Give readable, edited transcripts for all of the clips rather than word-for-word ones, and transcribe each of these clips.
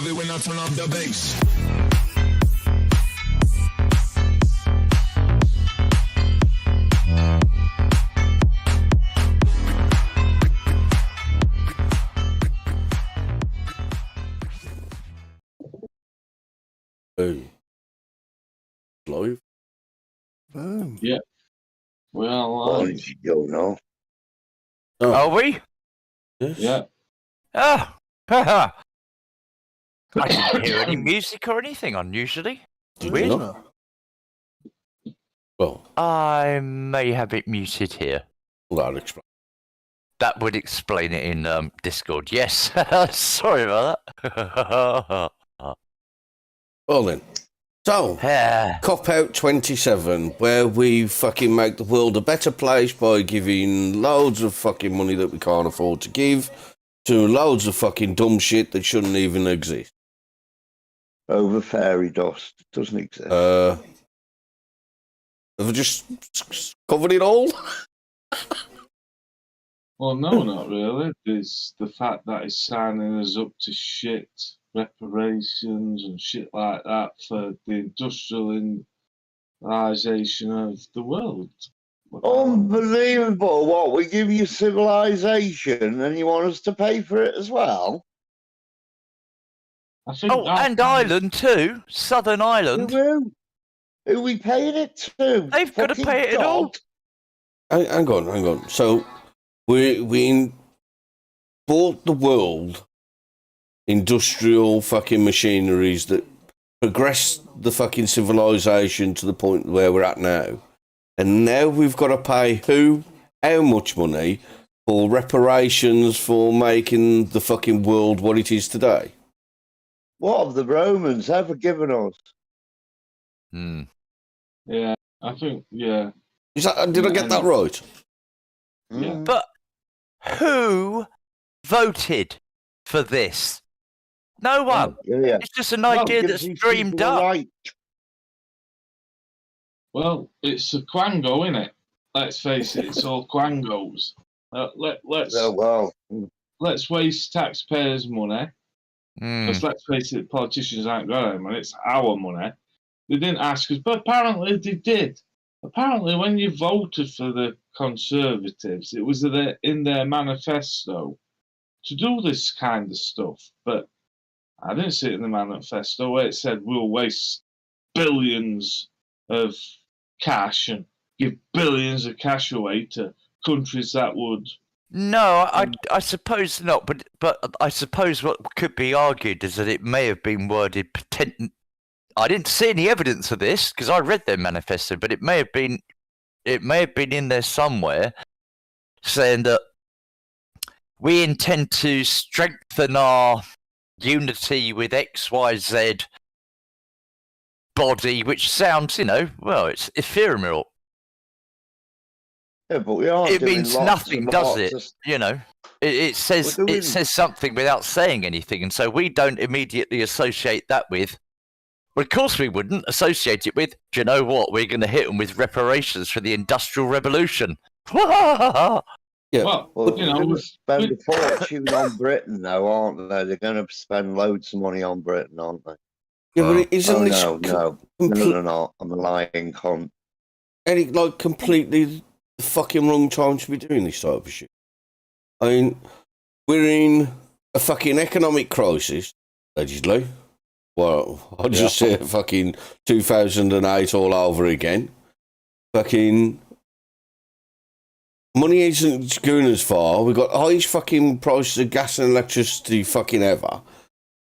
love it when I turn up the bass. Hey. Live? Boom. Yeah. Well, Why did you go now? Oh, Are we? yes. yeah. Ah, haha. I didn't hear any music or anything unusually. Did you Weird. not? Well, I may have it muted here. that'll explain. That would explain it in Discord. Yes. Sorry about that. Well then. So, Yeah. Cop Out 27, where we fucking make the world a better place by giving loads of fucking money that we can't afford to give to loads of fucking dumb shit that shouldn't even exist. Over fairy dust. Doesn't exist. Have I just covered it all? Well, no, not really. There's the fact that he's signing us up to shit, reparations and shit like that for the industrialization of the world. Unbelievable. What? We give you civilization and you want us to pay for it as well? I think Oh, and Ireland too. Southern Ireland. Who we paying it to? They've got to Fucking pay it all. God. Hang on. So, we bought the world industrial fucking machineries that progressed the fucking civilization to the point where we're at now. And now we've got to pay how much money for reparations for making the fucking world what it is today? What have the Romans ever given us? Hmm. Yeah, I think, yeah. Did I get that right? Yeah. Mm. But who voted for this? No one. Yeah. It's just an Well, idea give that's these dreamed people a up. right. Well, it's a quango, innit? Let's face it, it's all quangos. Let's Oh, well. waste taxpayers' money. Hmm. Because let's face it, politicians ain't got any money. It's our money. They didn't ask us, but apparently they did. Apparently, when you voted for the Conservatives, it was in their manifesto to do this kind of stuff. But I didn't see it in the manifesto where it said we'll waste billions of cash and give billions of cash away to countries that would. No, I suppose not. But I suppose what could be argued is that it may have been worded I didn't see any evidence of this because I read their manifesto, but it may have been in there somewhere saying that we intend to strengthen our unity with XYZ body, which sounds, well, it's ephemeral. Yeah, but we are It doing means lots nothing, and does lots it? of- It says We're doing- it says something without saying anything, and so we don't immediately associate that with. Well, of course we wouldn't associate it with. Do you know what? We're going to hit them with reparations for the Industrial Revolution. Yeah. Well, Well, you they're know, going to spend a fortune on Britain, though, aren't they? They're going to spend loads of money on Britain, aren't they? Yeah, but isn't Oh, this no, they're not. I'm a lying cunt. completely the fucking wrong time to be doing this type of shit? I mean, we're in a fucking economic crisis, allegedly. Well, I'll just say fucking 2008 all over again. Fucking money isn't going as far. We've got the highest fucking prices of gas and electricity fucking ever.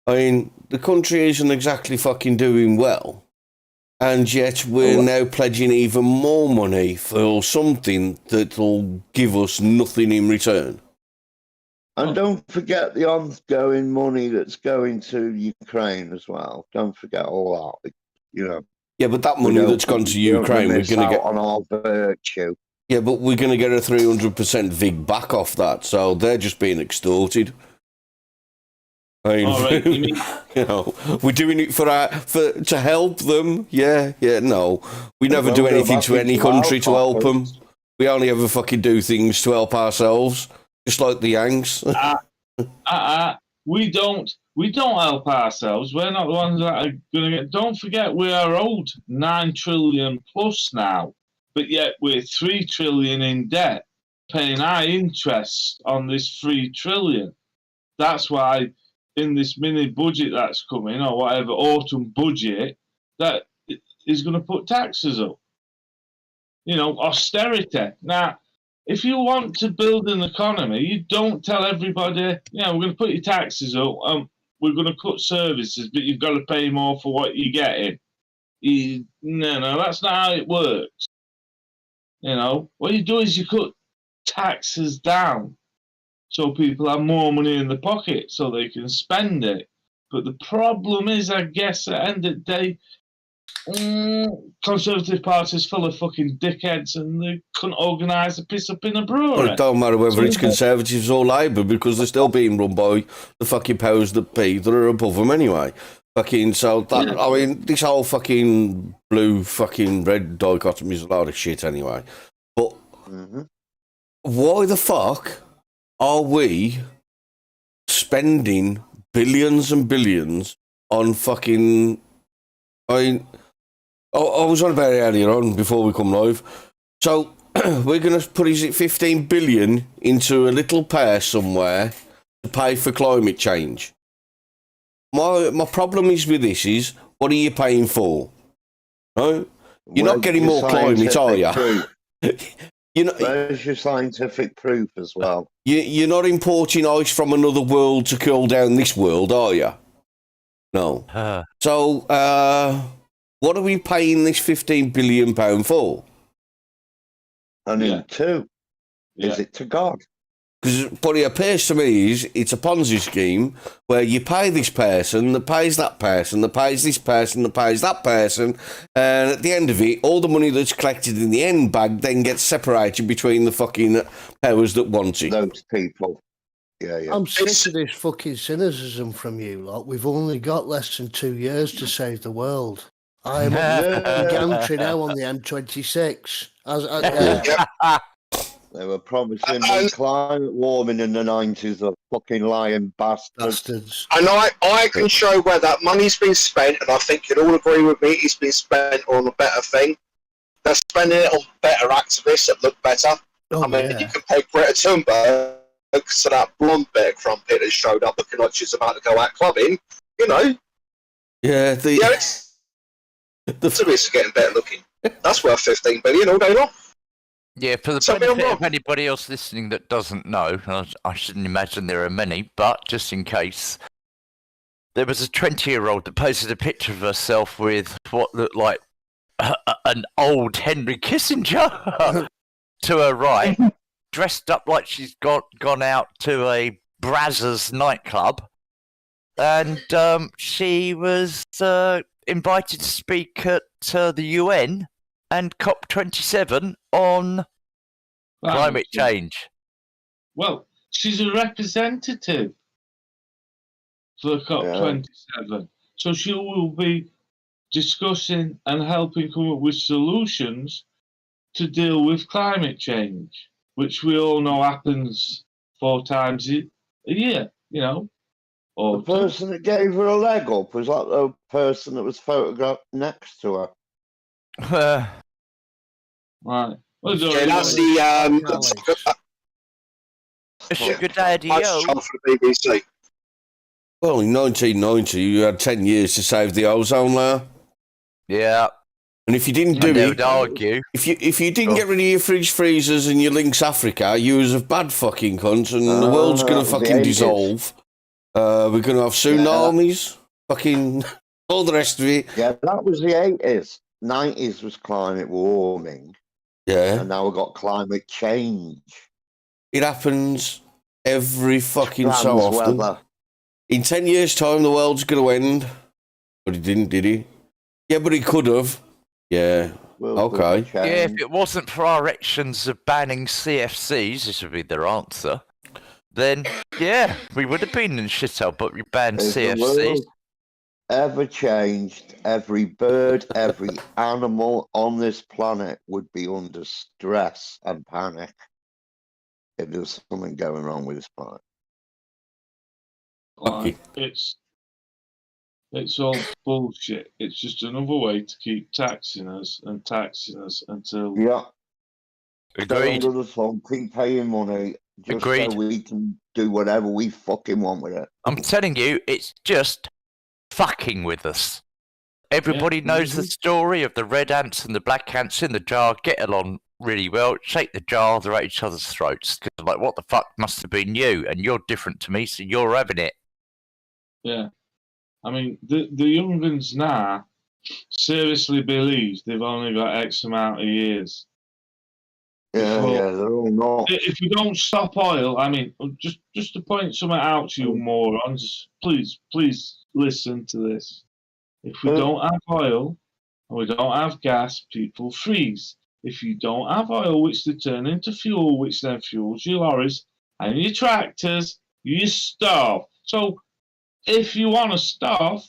I mean, the country isn't exactly fucking doing well. And yet we're now pledging even more money for something that'll give us nothing in return. And don't forget the ongoing money that's going to Ukraine as well. Don't forget all that. Yeah, but that money that's gone to Ukraine, we're going to get on our virtue. Yeah, but we're going to get a 300% VIG back off that, so they're just being extorted. I mean, all right, you mean, we're doing it to help them. Yeah, no. We never do Well, go anything back to any into country to our help them. pockets. We only ever fucking do things to help ourselves, just like the Yanks. we don't we don't help ourselves. We're not the ones that are going to get. Don't forget, we are owed 9 trillion plus now, but yet we're 3 trillion in debt, paying high interest on this 3 trillion. That's why in this mini budget that's coming, or whatever autumn budget, that is going to put taxes up. You know, austerity. Now, if you want to build an economy, you don't tell everybody, yeah, we're going to put your taxes up, we're going to cut services, but you've got to pay more for what you're getting. No, that's not how it works. You know, what you do is you cut taxes down so people have more money in the pocket so they can spend it. But the problem is, I guess, at the end of the day, Conservative Party's full of fucking dickheads and they couldn't organise a piss up in a brewery. Well, it don't matter whether it's Conservatives or Labour because they're still being run by the fucking powers that be that are above them anyway. Fucking, so that, I mean, this whole fucking blue fucking red dichotomy is a load of shit anyway. But why the fuck are we spending billions and billions on fucking, I mean, I was on about it earlier on before we come live. So we're going to put, is it 15 billion into a little pair somewhere to pay for climate change? My problem is with this is, what are you paying for? No? You're not getting more climate, are you? Where's your scientific proof as well? You're not importing ice from another world to cool down this world, are you? No. So, what are we paying this £15 billion for? I mean, is it to God? Because what it appears to me is it's a Ponzi scheme where you pay this person, that pays that person, that pays this person, that pays that person, and at the end of it, all the money that's collected in the end bag then gets separated between the fucking powers that want it. Those people. Yeah. I'm sick of this fucking cynicism from you lot. We've only got less than 2 years to save the world. I'm up gantry now on the M26. They were promising me climate warming in the 90s, the fucking lying bastards. And I can show where that money's been spent, and I think you'd all agree with me, it's been spent on a better thing. They're spending it on better activists that look better. You can pay Greta Thunberg to that blonde bear crumpet that showed up looking like she's about to go out clubbing. You know? Yeah, the activists are getting better looking. That's worth 15 billion all day long. Yeah, for the benefit of anybody else listening that doesn't know, I shouldn't imagine there are many, but just in case, there was a 20-year-old that posted a picture of herself with what looked like an old Henry Kissinger to her right, dressed up like she's gone out to a Brazzers nightclub, and she was invited to speak at the UN and COP27 on climate change. Well, she's a representative for COP27. So she will be discussing and helping come up with solutions to deal with climate change, which we all know happens 4 times a year, you know. The person that gave her a leg up was like the person that was photographed next to her. Right. Well, that's the Sugar Daddy for the BBC. Well, in 1990, you had 10 years to save the ozone layer. Yeah. And if you didn't do it, would argue. If you didn't get rid of your fridge freezers and your Lynx Africa, you was a bad fucking cunt, and the world's going to fucking dissolve. We're going to have tsunamis, fucking all the rest of it. Yeah, that was the 80s. 90s was climate warming. Yeah. And now we've got climate change. It happens every fucking so often. Weather. In 10 years' time, the world's going to end. But it didn't, did he? Yeah, but it could have. Yeah. Okay. Yeah, if it wasn't for our actions of banning CFCs, this would be their answer, then, yeah, we would have been in shithole, but we banned CFCs. Ever changed, every bird, every animal on this planet would be under stress and panic if there was something going wrong with this planet. It's It's all bullshit. It's just another way to keep taxing us until. Yeah. Agreed. Under the thumb, keep paying money just Agreed. so we can do whatever we fucking want with it. I'm telling you, it's just fucking with us. Everybody knows the story of the red ants and the black ants in the jar get along really well, shake the jar, they're at each other's throats. Cause like, what the fuck must have been you? And you're different to me, so you're having it. Yeah. I mean, the young ones now seriously believe they've only got X amount of years. Yeah, they're all not. If we don't stop oil, I mean, just to point something out to you morons, please listen to this. If we don't have oil and we don't have gas, people freeze. If you don't have oil, which they turn into fuel, which then fuels your lorries and your tractors, you starve. So if you want to starve,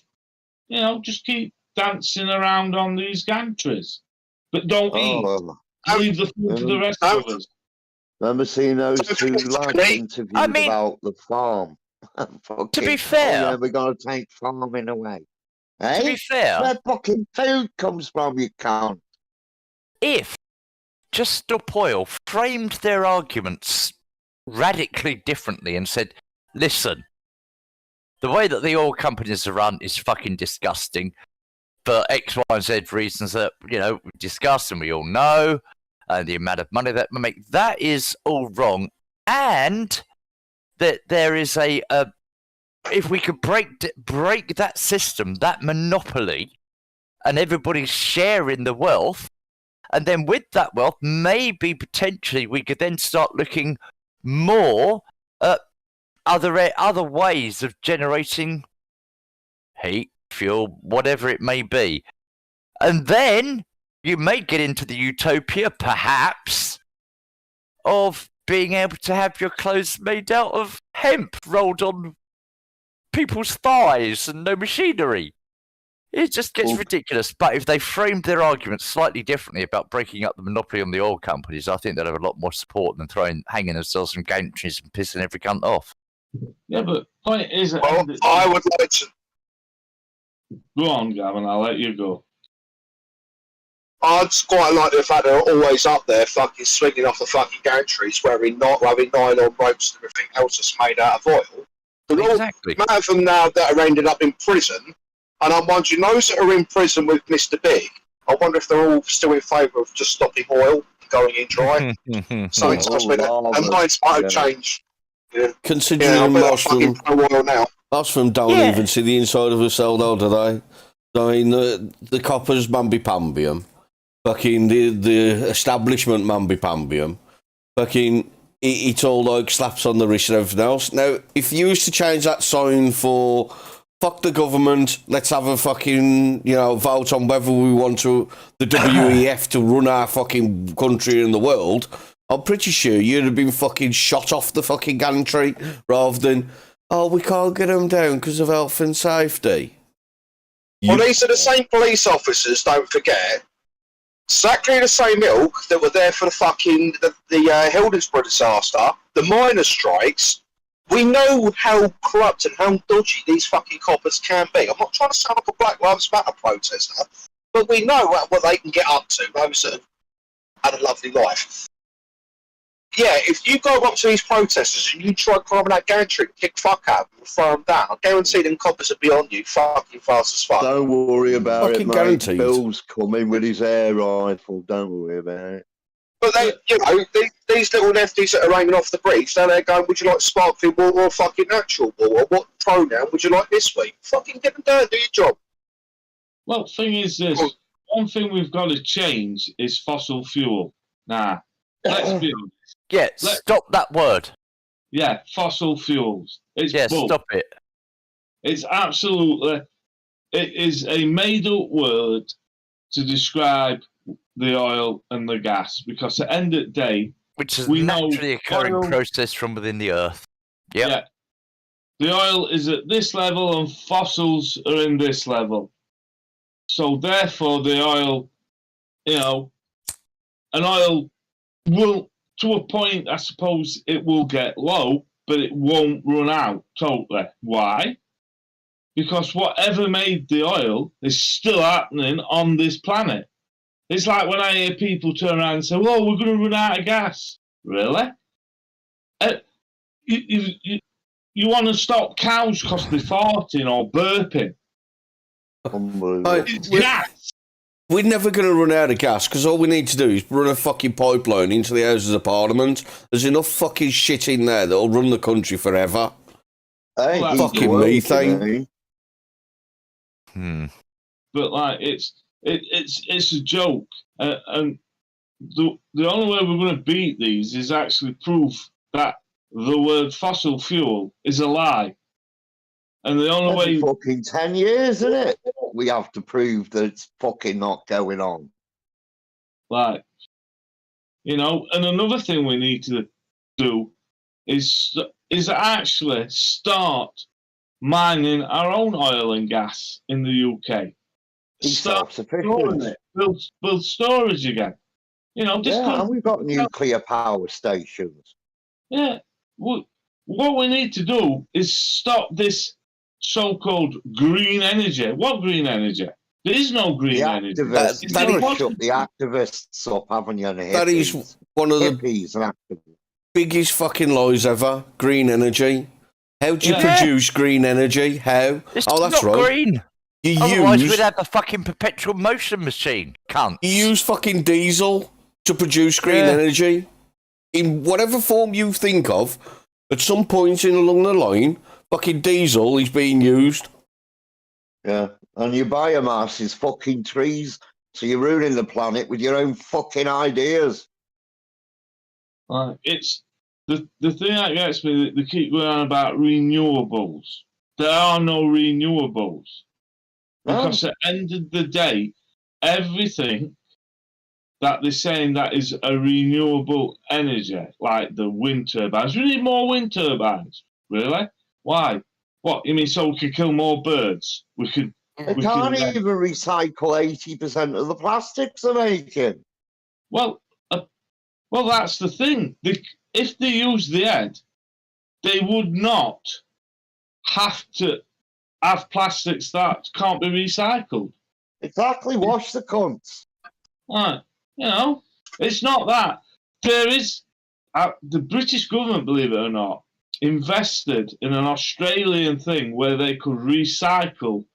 just keep dancing around on these gantries. But don't eat. Leave the food for the rest of us. Remember seeing those two lads interviewed about the farm? To be fair, yeah, we're going to take farming away. To be fair, where fucking food comes from, you can't. If Just Stop Oil framed their arguments radically differently and said, listen, the way that the oil companies are run is fucking disgusting for X, Y, and Z reasons that, we discussed and we all know, and the amount of money that we make, that is all wrong. And that there is if we could break that system, that monopoly, and everybody's sharing the wealth, and then with that wealth, maybe potentially we could then start looking more at other ways of generating heat, fuel, whatever it may be. And then you may get into the utopia, perhaps, of being able to have your clothes made out of hemp rolled on people's thighs and no machinery. It just gets ridiculous. But if they framed their arguments slightly differently about breaking up the monopoly on the oil companies, I think they'd have a lot more support than hanging themselves from gantries and pissing every cunt off. Yeah, but point is... Well, I would like to... Go on, Gavin, I'll let you go. I'd quite like the fact they're always up there fucking swinging off the fucking gantries wearing nylon ropes and everything else that's made out of oil. But exactly. All many of them now that are ended up in prison, and I'm wondering, those that are in prison with Mr. Big, I wonder if they're all still in favour of just stopping oil and going in dry. So it tells me that and minds might have changed. Yeah. Considering most of them don't even see the inside of a cell, though, do they? I mean, the coppers mamby-pamby 'em. Fucking the establishment mamby-pamby 'em. Fucking, it's all like slaps on the wrist and everything else. Now, if you used to change that sign for fuck the government, let's have a fucking, vote on whether we want the WEF to run our fucking country and the world, I'm pretty sure you'd have been fucking shot off the fucking gantry rather than, we can't get them down because of health and safety. Well, these are the same police officers, don't forget. Exactly the same ilk that were there for the fucking the Hildensborough disaster, the miners' strikes. We know how corrupt and how dodgy these fucking coppers can be. I'm not trying to sound like a Black Lives Matter protester, but we know what they can get up to. Those that have had a lovely life. Yeah, if you go up to these protesters and you try climbing that gantry and kick fuck out of them and throw them down, I guarantee them coppers will be on you fucking fast as fuck. Don't worry about fucking it, mate. Guaranteed. Bill's coming with his air rifle. Don't worry about it. But they, these little lefties that are aiming off the breach, they're going, would you like sparkling water or fucking natural water? What pronoun would you like this week? Fucking get them down, do your job. Well, thing is this. One thing we've got to change is fossil fuel. Nah, let's be honest. Yeah, stop that word. Yeah, fossil fuels. It's bull. Stop it. It's absolutely... It is a made-up word to describe the oil and the gas, because at the end of the day... Which is a naturally occurring process from within the earth. Yep. Yeah. The oil is at this level and fossils are in this level. So therefore the oil, an oil will, to a point, I suppose it will get low, but it won't run out totally. Why? because whatever made the oil is still happening on this planet. It's like when I hear people turn around and say, "Well, we're going to run out of gas." Really? You want to stop cows because they're farting or burping? It's gas. We're never going to run out of gas because all we need to do is run a fucking pipeline into the Houses of Parliament. There's enough fucking shit in there that'll run the country forever. Hey, fucking methane. But like, it's a joke, and the only way we're going to beat these is actually prove that the word fossil fuel is a lie. And the only way fucking 10 years, isn't it? We have to prove that it's fucking not going on. Like, you know, and another thing we need to do is actually start mining our own oil and gas in the UK. Start storing it. Build storage again. You know, and we've got nuclear power stations. Yeah. What we need to do is stop this so-called green energy. What green energy? There is no green energy. You've got to shut the activists up, haven't you? That is one of the biggest fucking lies ever. Green energy. How do you produce green energy? How? It's that's not right. green. Otherwise, we'd have a fucking perpetual motion machine. Can't. You use fucking diesel to produce green energy. In whatever form you think of, at some point along the line, fucking diesel is being used. Yeah, and your biomass is fucking trees, so you're ruining the planet with your own fucking ideas. It's the thing that gets me. They keep going on about renewables. There are no renewables because at the end of the day, everything that they're saying that is a renewable energy, like the wind turbines. We need more wind turbines. Really? Why? What, you mean so we could kill more birds? We can't even recycle 80% of the plastics they're making. Well, that's the thing. If they use the head, they would not have to have plastics that can't be recycled. Exactly. Wash the cunts. Right. You know, it's not that. There is the British government, believe it or not, invested in an Australian thing where they could recycle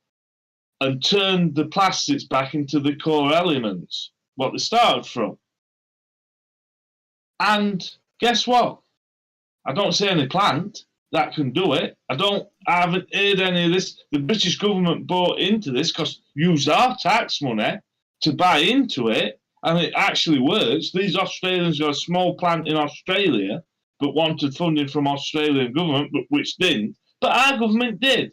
and turn the plastics back into the core elements, what they started from. And guess what? I don't see any plant that can do it. I haven't heard any of this. The British government bought into this because used our tax money to buy into it, and it actually works. These Australians got a small plant in Australia but wanted funding from Australian government, but which didn't. But our government did.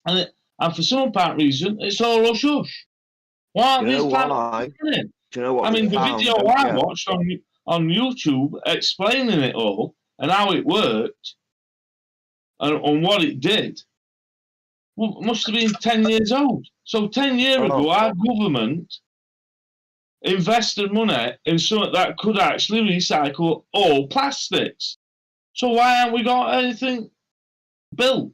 And for some apparent reason, it's all hush-hush. Why are these plants happening? I mean, the video I watched on YouTube explaining it all and how it worked and what it did, well, it must have been 10 years old. So 10 years ago, our government invested money in something that could actually recycle all plastics. So why haven't we got anything built?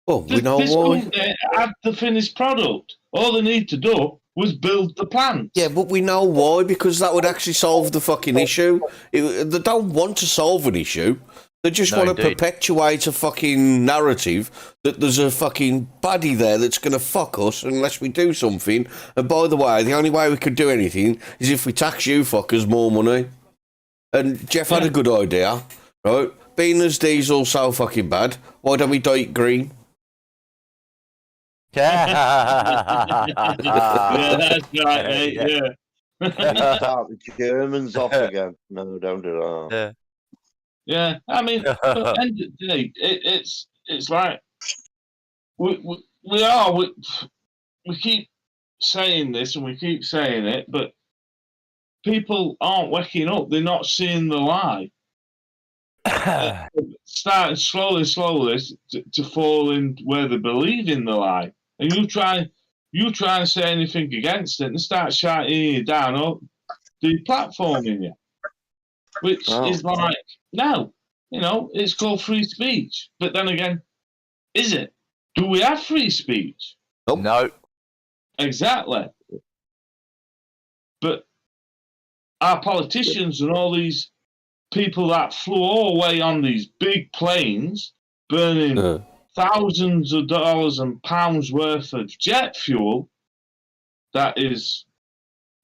Well, we know why. Had the finished product. All they need to do was build the plant. Yeah, but we know why, because that would actually solve the fucking issue. They don't want to solve an issue. They just want to perpetuate a fucking narrative that there's a fucking baddie there that's going to fuck us unless we do something. And by the way, the only way we could do anything is if we tax you fuckers more money. And Jeff had a good idea, right? Being as diesel so fucking bad, why don't we dye it green? Yeah, that's right, mate. Start the Germans off again. No, don't do that. Yeah, I mean, at the end of the day, it's like we keep saying this and we keep saying it, but people aren't waking up. They're not seeing the lie. Starting slowly to fall in where they believe in the lie, and you try and say anything against it, and start shouting you down or deplatforming you, which is like, no, you know, it's called free speech. But then again, is it? Do we have free speech? Nope. No. Exactly. But our politicians and all these people that flew all the way on these big planes, burning thousands of dollars and pounds worth of jet fuel, that is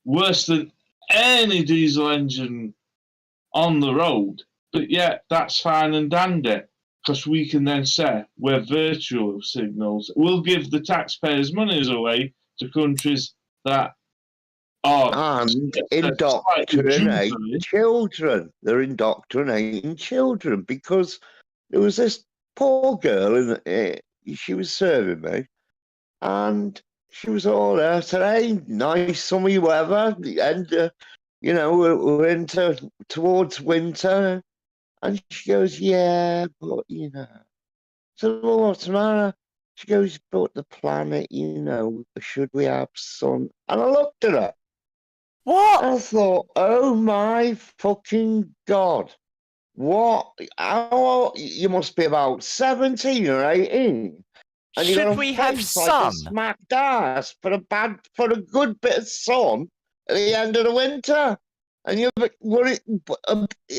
worse than any diesel engine on the road. But yet, that's fine and dandy, because we can then say we're virtual signals. We'll give the taxpayers' monies away to countries that are And indoctrinate children. They're indoctrinating children because there was this poor girl, she was serving me, and she was all there today, nice summery weather, the end of, we're towards winter. And she goes, yeah, but, So, well, what's the matter? She goes, but the planet, should we have sun? And I looked at her. What? I thought, oh my fucking God. What? How, you must be about 17 or 18. And Should we have sun? Smacked ass for a good bit of sun at the end of the winter. And you're worried.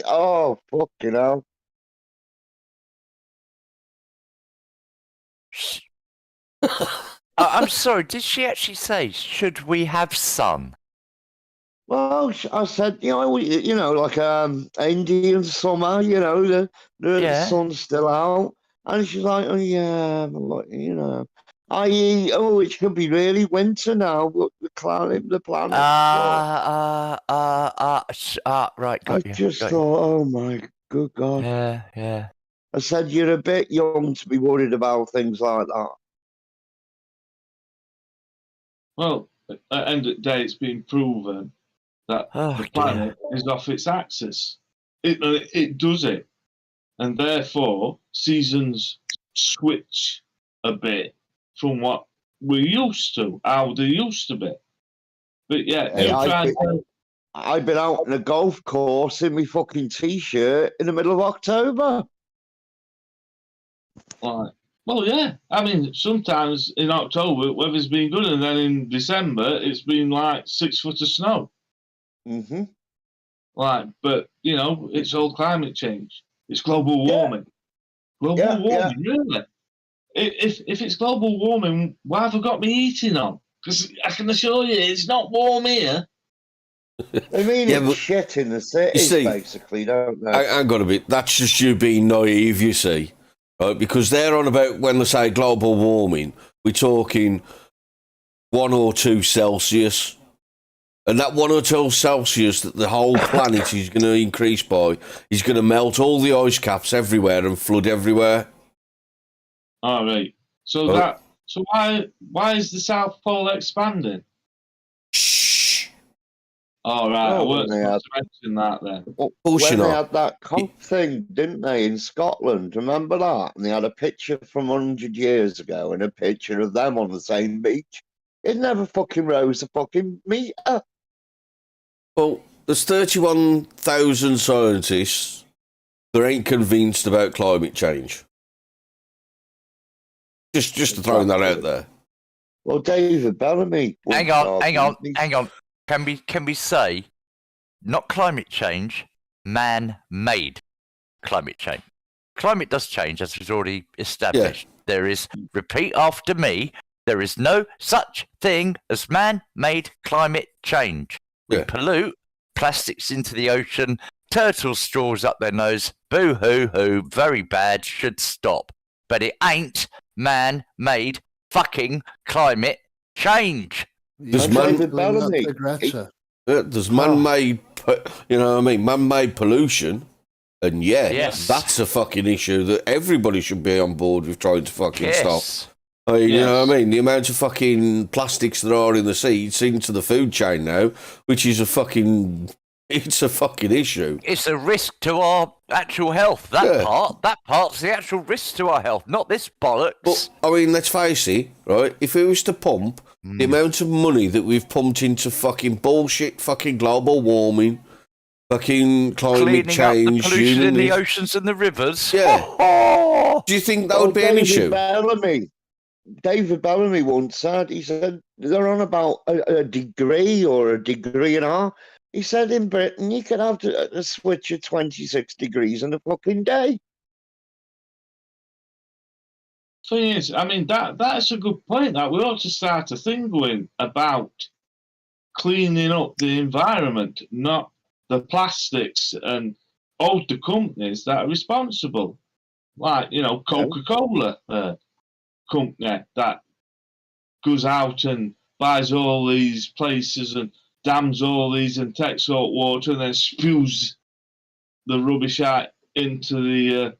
Oh, fucking hell. I'm sorry, did she actually say, should we have sun? Well, I said, like Indian summer, the sun's still out. And she's like, oh, yeah, but, i.e., it could be really winter now, but the planet. Right, got you. I just thought, oh my good God. Yeah. I said, you're a bit young to be worried about things like that. Well, at the end of the day, it's been proven that the planet is off its axis. It does it. And therefore, seasons switch a bit from what we're used to, how they used to be. But yeah, I've been out on a golf course in my fucking t-shirt in the middle of October. Well, yeah. I mean, sometimes in October, weather's been good, and then in December, it's been like 6 foot of snow. Mm-hmm. But it's all climate change. It's global warming. Global warming, really. If it's global warming, why have I got my heating on? Because I can assure you, it's not warm here. I mean, it's shit in the cities, basically, don't they? I got a bit. That's just you being naive, you see. Right? Because they're on about, when they say global warming, we're talking 1 or 2 Celsius. And that 1 or 2 Celsius that the whole planet is going to increase by is going to melt all the ice caps everywhere and flood everywhere. All right. So why is the South Pole expanding? Shh. All right. I wasn't supposed to mention that then. When they had that COP thing, didn't they, in Scotland? Remember that? And they had a picture from 100 years ago and a picture of them on the same beach. It never fucking rose a fucking meter. Well, there's 31,000 scientists that ain't convinced about climate change. Just to throw that out there. Well, David Bellamy. Hang on. Can we say not climate change, man-made climate change? Climate does change, as was already established. Yeah. There is, repeat after me, there is no such thing as man-made climate change. We pollute plastics into the ocean, turtle straws up their nose, boo-hoo-hoo, very bad, should stop. But it ain't man-made fucking climate change. There's man-made, man-made pollution, and that's a fucking issue that everybody should be on board with trying to fucking stop. You know what I mean? The amount of fucking plastics there are in the sea, it's into the food chain now, which is a fucking issue. It's a risk to our actual health. That part's the actual risk to our health, not this bollocks. But, I mean, let's face it, right? If it was to pump the amount of money that we've pumped into fucking bullshit, fucking global warming, fucking climate change, up the pollution in the oceans and the rivers. Yeah. Do you think that would be an issue? Bellamy. David Bellamy once said, he said, they're on about a degree or a degree and a half. He said in Britain, you could have a switch of 26 degrees in a fucking day. Thing is, I mean, that's a good point. That we ought to start a thing going about cleaning up the environment, not the plastics and all the companies that are responsible. Like, Coca-Cola company that goes out and buys all these places and dams all these and takes salt water and then spews the rubbish out into the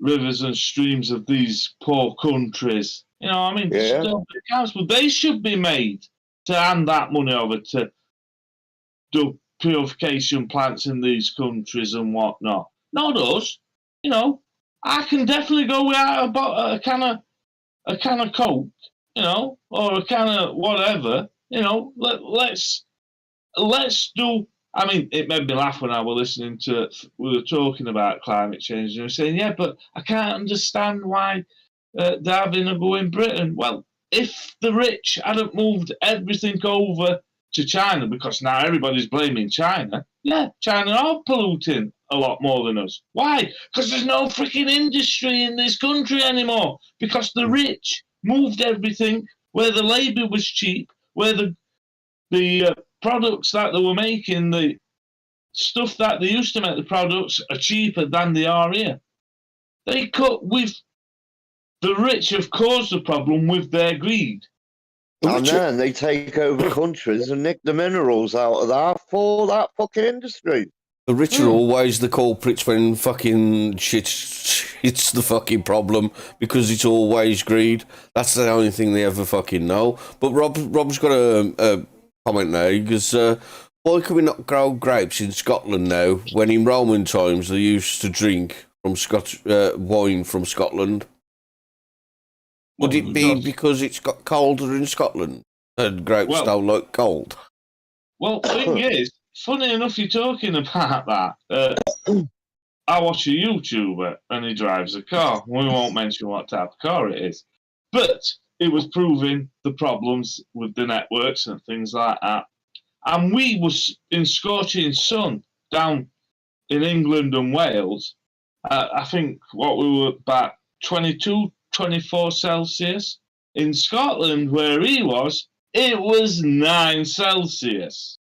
rivers and streams of these poor countries. They should be made to hand that money over to the purification plants in these countries and whatnot. Not us. I can definitely go without a can of Coke, or a can of whatever. Let's do. I mean, it made me laugh when I was listening to it. We were talking about climate change, and they were saying, "Yeah, but I can't understand why they're having a go in Britain." Well, if the rich hadn't moved everything over to China, because now everybody's blaming China. Yeah, China are polluting a lot more than us. Why? Because there's no freaking industry in this country anymore. Because the rich moved everything where the labour was cheap, where the products that they were making, the stuff that they used to make, the products are cheaper than they are here. They cut with the rich have caused the problem with their greed. And then they take over countries and nick the minerals out of that for that fucking industry. The rich are always the culprits when fucking it's the fucking problem, because it's always greed. That's the only thing they ever fucking know. But Rob's got a comment now, because why can we not grow grapes in Scotland now when in Roman times they used to drink from wine from Scotland? Would it be because it's got colder in Scotland and grapes don't like cold? Well, the thing is, funny enough, you're talking about that. I watch a YouTuber and he drives a car. We won't mention what type of car it is. But it was proving the problems with the networks and things like that. And we was in scorching sun down in England and Wales. I think what we were about 22, 24 Celsius. In Scotland, where he was, it was 9 Celsius.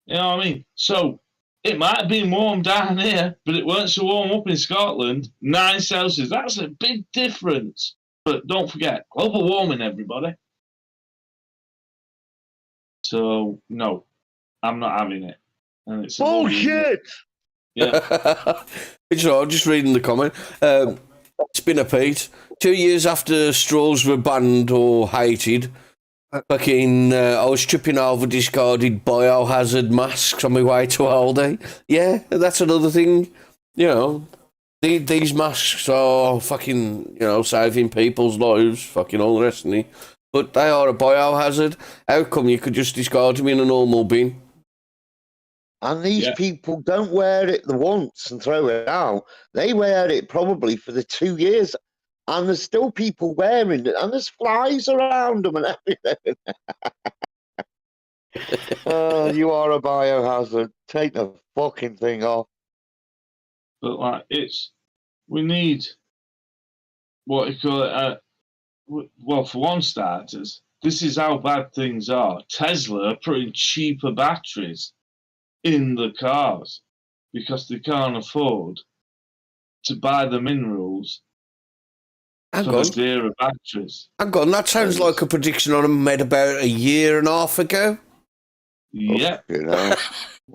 You know what I mean? So it might have been warm down here, but it weren't so warm up in Scotland. 9 Celsius. That's a big difference. But don't forget, global warming, everybody. So, no, I'm not having it. And it's bullshit! Yeah. It's all right, just reading the comment. Spinner Pete, 2 years after straws were banned or hated, fucking, I was tripping over discarded biohazard masks on my way to Aldi. Yeah, that's another thing. These masks are fucking, saving people's lives, fucking all the rest of it. But they are a biohazard. How come you could just discard them in a normal bin? And these people don't wear it the once and throw it out. They wear it probably for the 2 years. And there's still people wearing it. And there's flies around them and everything. You are a biohazard. Take the fucking thing off. But we need what you call it. Well, for one starters, this is how bad things are. Tesla are putting cheaper batteries in the cars because they can't afford to buy the minerals for the dearer batteries. Hang on, that sounds like a prediction I made about a year and a half ago. Yeah.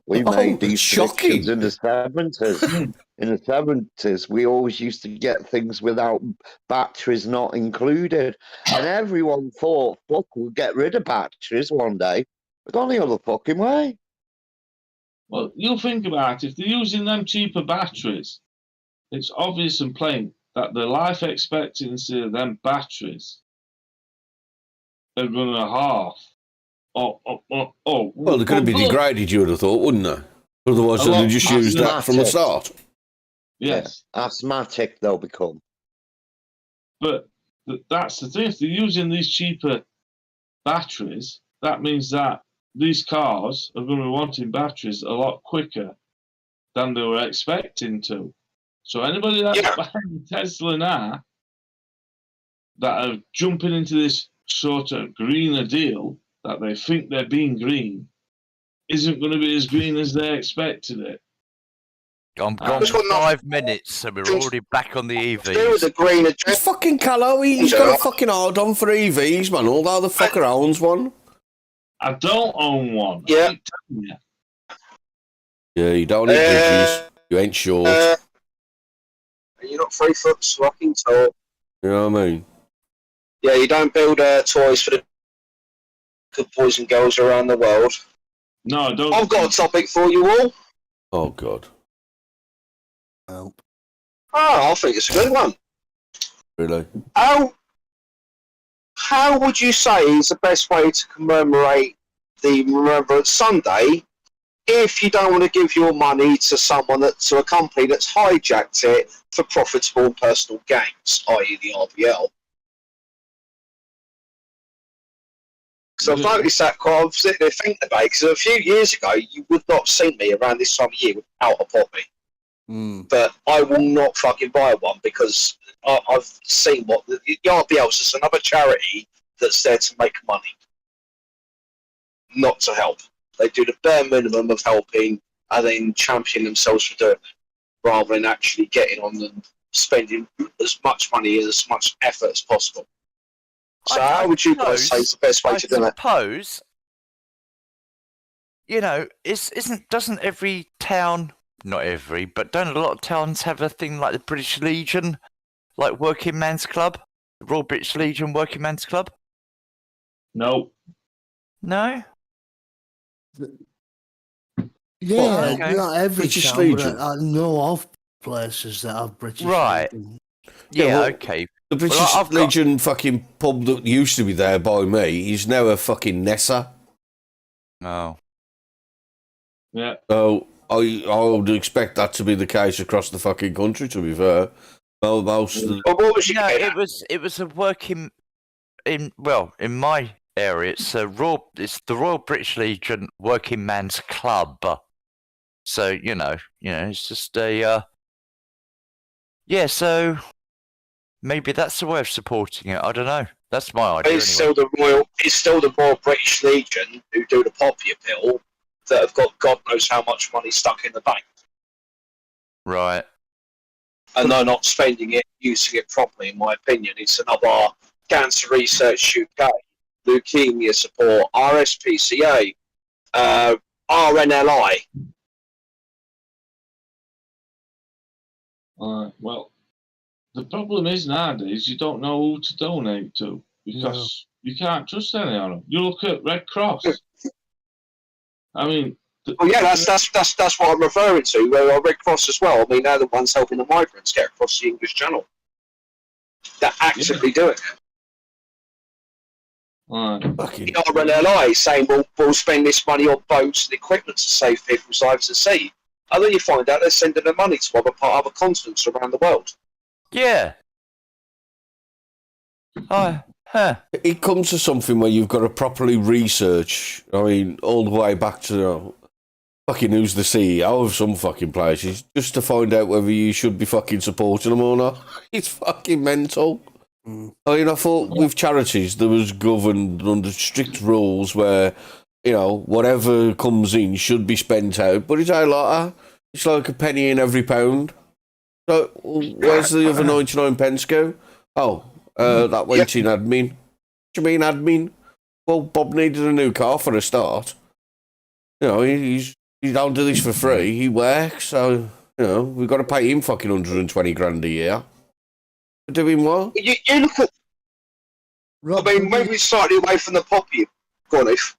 We made these shocking predictions in the 70s. In the 70s, we always used to get things without batteries not included. And everyone thought, fuck, we'll get rid of batteries one day. But on the other fucking way. Well, you'll think about it. If they're using them cheaper batteries, it's obvious and plain that the life expectancy of them batteries are going to half. Well, they're going to be degraded, you would have thought, wouldn't they? Otherwise, they'd have just used that from the start. Yes. Yeah. Asthmatic they'll become. But that's the thing. If they're using these cheaper batteries, that means that these cars are going to be wanting batteries a lot quicker than they were expecting to. So anybody that's buying a Tesla now that are jumping into this sort of greener deal that they think they're being green isn't going to be as green as they expected it. I'm gone for 5 minutes, so we're already back on the EVs. The green It's fucking Callow. He's got a fucking hard on for EVs, man. All the fucker owns one. I don't own one. Yeah. Yeah, you don't need bridges. You ain't short. You're not 3 foot fucking tall. You know what I mean? Yeah, you don't build toys for the good boys and girls around the world. No, I don't. I've got a topic for you all. Oh, God. Oh. I think it's a good one. Really? How would you say is the best way to commemorate the Remembrance Sunday if you don't want to give your money to to a company that's hijacked it for profitable and personal gains, i.e. the RBL? Because I've noticed that quite. I'm sitting there thinking about it, because a few years ago you would not have seen me around this time of year without a poppy. But I will not fucking buy one because I've seen what the RBL is. Just another charity that's there to make money, not to help. They do the bare minimum of helping and then champion themselves for doing it, rather than actually getting on and spending as much money and as much effort as possible. So how would you guys say is the best way to do it? I suppose, you know, doesn't every town, not every, but don't a lot of towns have a thing like the British Legion, like Working Man's Club? The Royal British Legion Working Man's Club? No. No? Yeah, okay. not every British town, Legion. but I know of places that have British Right. Legion. Yeah, well, okay. The British I've got- Legion fucking pub that used to be there by me is now a fucking Nessa. Oh. Yeah. So I would expect that to be the case across the fucking country, to be fair. Well, most of the... Well, what was you No, getting it was a working in my area. It's the Royal British Legion Working Man's Club. So you know, it's just a So maybe that's the way of supporting it. I don't know. That's my idea. It's anyway. still the Royal British Legion who do the poppy appeal that have got God knows how much money stuck in the bank. Right. And they're not spending it, using it properly, in my opinion. It's another Cancer Research UK, Leukemia Support, RSPCA, RNLI. Well, the problem is nowadays you don't know who to donate to because you can't trust any of them. You look at Red Cross. I mean, Well, yeah, that's what I'm referring to. Red Cross as well. I mean, they're the ones helping the migrants get across the English Channel. They're actively doing it. Fucking... The RNLI saying, we'll spend this money on boats and equipment to save people's lives at sea. And then you find out they're sending their money to other continents around the world. Yeah. It comes to something where you've got to properly research. I mean, all the way back to fucking who's the CEO of some fucking places, just to find out whether you should be fucking supporting them or not. It's fucking mental. I mean, I thought with charities there was governed under strict rules where, you know, whatever comes in should be spent out, but it's ain't like that. It's like a penny in every pound. So where's the other 99 pence go? Oh, that went in admin. What do you mean admin? Well, Bob needed a new car for a start. You know, he don't do this for free. He works, so, you know, we've got to pay him fucking 120 grand a year. For doing what? You look at... Rob, I mean, maybe slightly away from the poppy. Go on, Eve.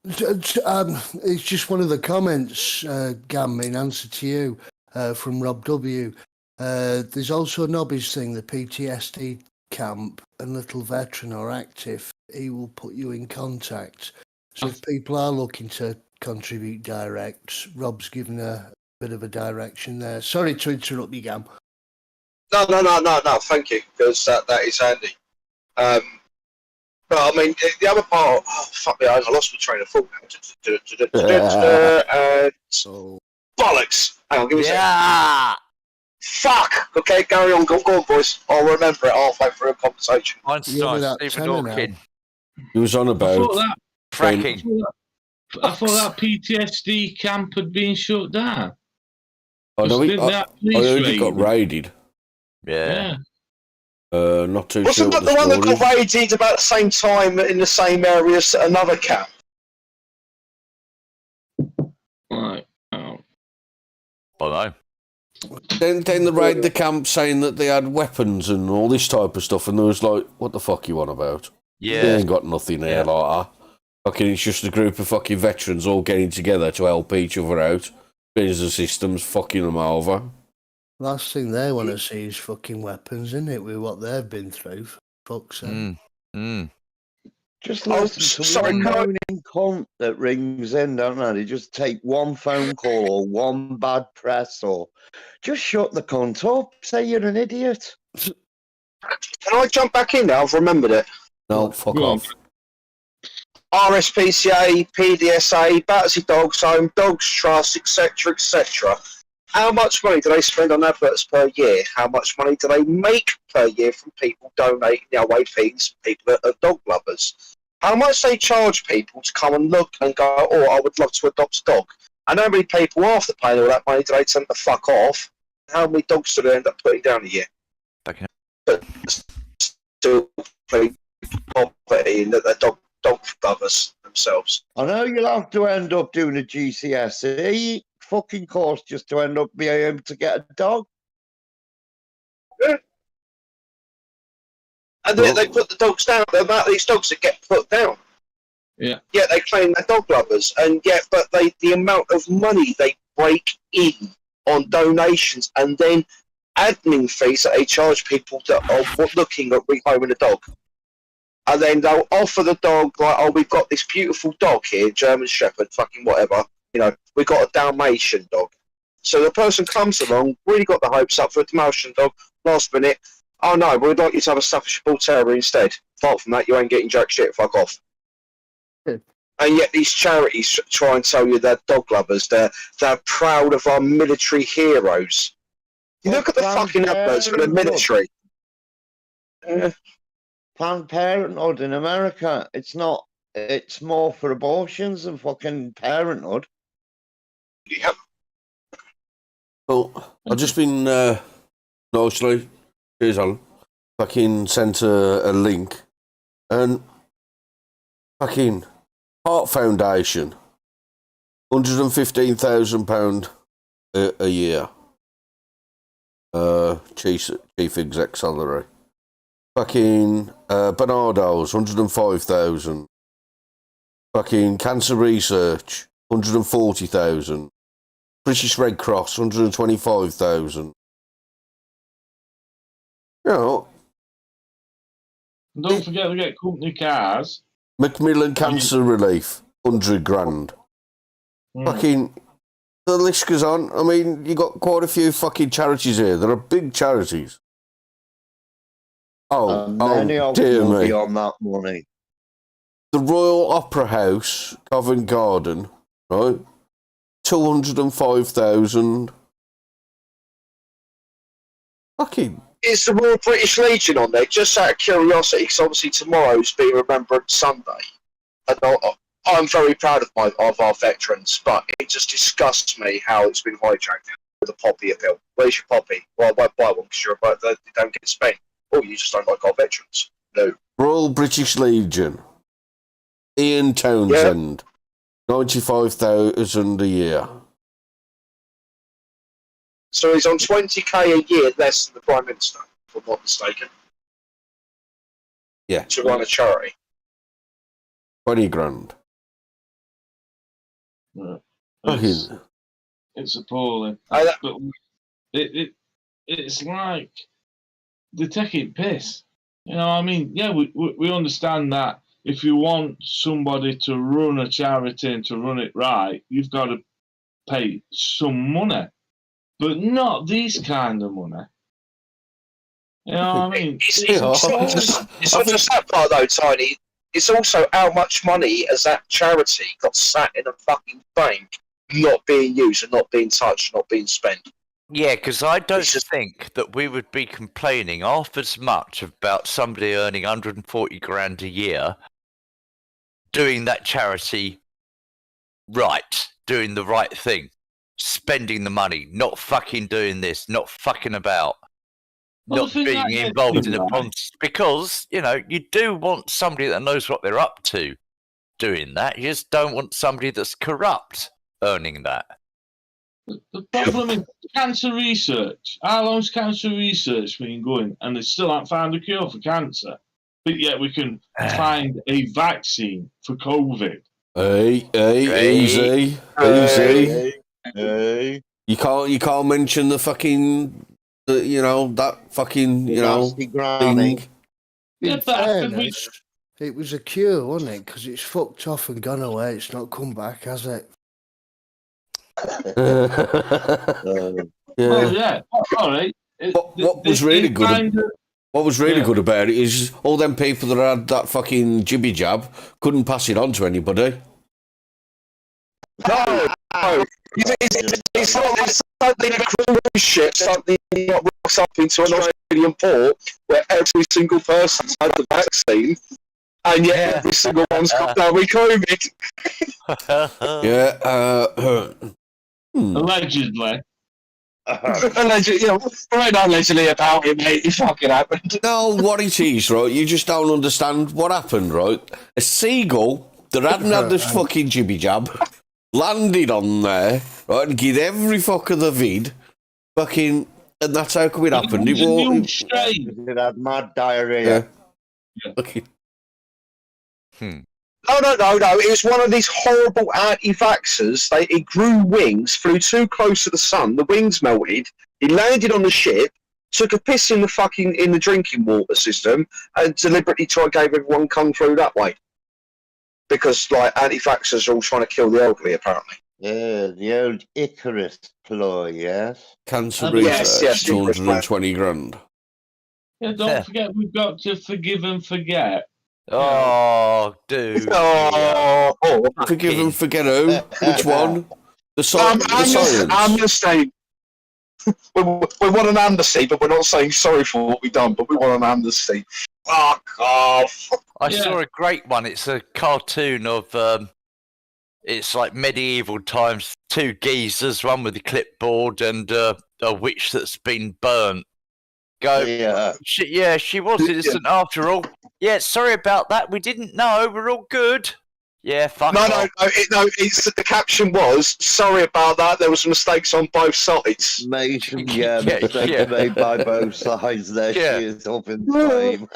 it's just one of the comments, Gam, in answer to you, from Rob W. There's also a Nobby's thing, the PTSD camp, and Little Veteran are active. He will put you in contact. So if people are looking to contribute direct, Rob's given a bit of a direction there. Sorry to interrupt you, Gam. No, thank you, because that is handy. But I mean, the other part, oh, fuck me, I lost my train of thought now. Oh. Bollocks! Hang on, give me a second. Yeah. Fuck! Okay, carry on, go on, boys. I'll remember it halfway through a conversation. You're with Einstein, that Stephen tenor now. Hawking, He was on I about. thought that. fracking. I thought that PTSD camp had been shut down. I know Didn't that I police heard he got raid? raided. Yeah. Not too sure. Wasn't that the one that got raided about the same time in the same area as another camp? Right. Oh. I know. Then they raided the camp saying that they had weapons and all this type of stuff, and there was like, what the fuck you on about? They Yeah. ain't got nothing there Yeah. like that. Fucking, it's just a group of fucking veterans all getting together to help each other out. Business the systems, fucking them over. Last thing they want to see is fucking weapons, isn't it? With what they've been through. For fuck's sake. Just Oh, listen to sorry, one can I- moaning cunt that rings in, don't they? They just take one phone call or one bad press or just shut the cunt up. Say you're an idiot. Can I jump back in now? I've remembered it. No, fuck Go on. off. RSPCA, PDSA, Battersea Dogs Home, Dogs Trust, etc., etc. How much money do they spend on adverts per year? How much money do they make per year from people donating their away fees, people that are dog lovers? How much they charge people to come and look and go, oh, I would love to adopt a dog? And how many people, after paying all that money, do they tend to fuck off? How many dogs do they end up putting down a year? Fucking But still play poverty and that they're dog lovers themselves. I know you'll have to end up doing a GCSE fucking course just to end up being able to get a dog. And Well- they put the dogs down. The amount of these dogs that get put down. Yeah. Yet they claim they're dog lovers, and yet, but the amount of money they break in on donations and then admin fees that they charge people that are looking at rehoming a dog. And then they'll offer the dog, like, oh, we've got this beautiful dog here, German Shepherd, fucking whatever. You know, we've got a Dalmatian dog. So the person comes along, really got the hopes up for a Dalmatian dog, last minute, oh no, we'd like you to have a Staffordshire Bull Terrier instead. Apart from that, you ain't getting jack shit, fuck off. And yet these charities try and tell you they're dog lovers, they're proud of our military heroes. You look at the fucking adverts for the military. Planned Parenthood in America, it's not. It's more for abortions than fucking parenthood. Yep. Well, I've just been nicely, cheers Alan, fucking sent a link, and fucking Heart Foundation, £115,000 a year, chief exec salary. Fucking Bernardo's, 105,000. Fucking Cancer Research, 140,000. British Red Cross, 125,000. You know, And don't forget to get company cars. Macmillan Cancer Relief, 100 grand. Fucking, the list goes on. I mean, you got quite a few fucking charities here. There are big charities. Many Oh of them dear will me. be on that money. The Royal Opera House, Covent Garden, right? 205,000. Fucking. Is the Royal British Legion on there? Just out of curiosity, because obviously tomorrow's being Remembrance Sunday. And I'm very proud of our veterans, but it just disgusts me how it's been hijacked with a poppy appeal. Where's your poppy? Well, I won't buy one because they don't get spent. Oh, you just don't like our veterans. No. Royal British Legion. Ian Townsend. 95,000 a year. So he's on 20k a year less than the Prime Minister, if I'm not mistaken. Yeah. To run a charity. 20 grand. It's, Fucking. it's appalling. I- But it's like they're taking piss. You know, I mean, yeah, we understand that if you want somebody to run a charity and to run it right, you've got to pay some money, but not these kind of money. You know what I mean? It's not just that part though, Tiny. It's also how much money has that charity got sat in a fucking bank, not being used and not being touched, not being spent. Yeah, because I don't It's just- think that we would be complaining half as much about somebody earning 140 grand a year doing that charity right, doing the right thing, spending the money, not fucking doing this, not fucking about, Well, not the thing being that gets involved me, in a right? bunch. Because, you know, you do want somebody that knows what they're up to doing that. You just don't want somebody that's corrupt earning that. The problem is cancer research. How long's cancer research been going? And they still haven't found a cure for cancer. But yet we can find a vaccine for COVID. Hey, easy. Hey, You can't mention the fucking, that fucking, nasty granny. thing. Yeah, In but after we- fairness, it was a cure, wasn't it? Because it's fucked off and gone away. It's not come back, has it? Well, Yeah. yeah, all right. What was really good? What was really good about it is all them people that had that fucking jibby jab couldn't pass it on to anybody. No. It's like the cruise ship suddenly rocks up into an Australian port where every single person's had the vaccine, and yet every single one's got down with COVID. Yeah. Allegedly. Allegedly, right allegedly about it, mate. It fucking happened. No, what it is, right? You just don't understand what happened, right? A seagull that hadn't had this fucking jibby jab landed on there, right, and give every fuck of the vid, fucking, and that's how come it happened. It was a new strain. It had mad diarrhea. Fucking- No. It was one of these horrible anti-vaxxers. It grew wings, flew too close to the sun. The wings melted. He landed on the ship, took a piss in the drinking water system, and deliberately gave everyone kung flu that way. Because anti-vaxxers are all trying to kill the elderly, apparently. Yeah, the old Icarus ploy, yes? Cancer Yes, research, yes, 220 grand. Yeah, don't forget, we've got to forgive and forget. Oh, dude. Oh, Forgive and forget who? Which one? The science. amnesty. We want an amnesty, but we're not saying sorry for what we've done, but we want an amnesty. Fuck off. I saw a great one. It's a cartoon of, it's like medieval times, two geezers, one with a clipboard and a witch that's been burnt. Yeah. She was innocent after all. Yeah, sorry about that. We didn't know. We're all good. Yeah, fuck off. The caption was, sorry about that, there was mistakes on both sides. Mistakes Yeah. made by both sides. There Yeah. she is up in flame.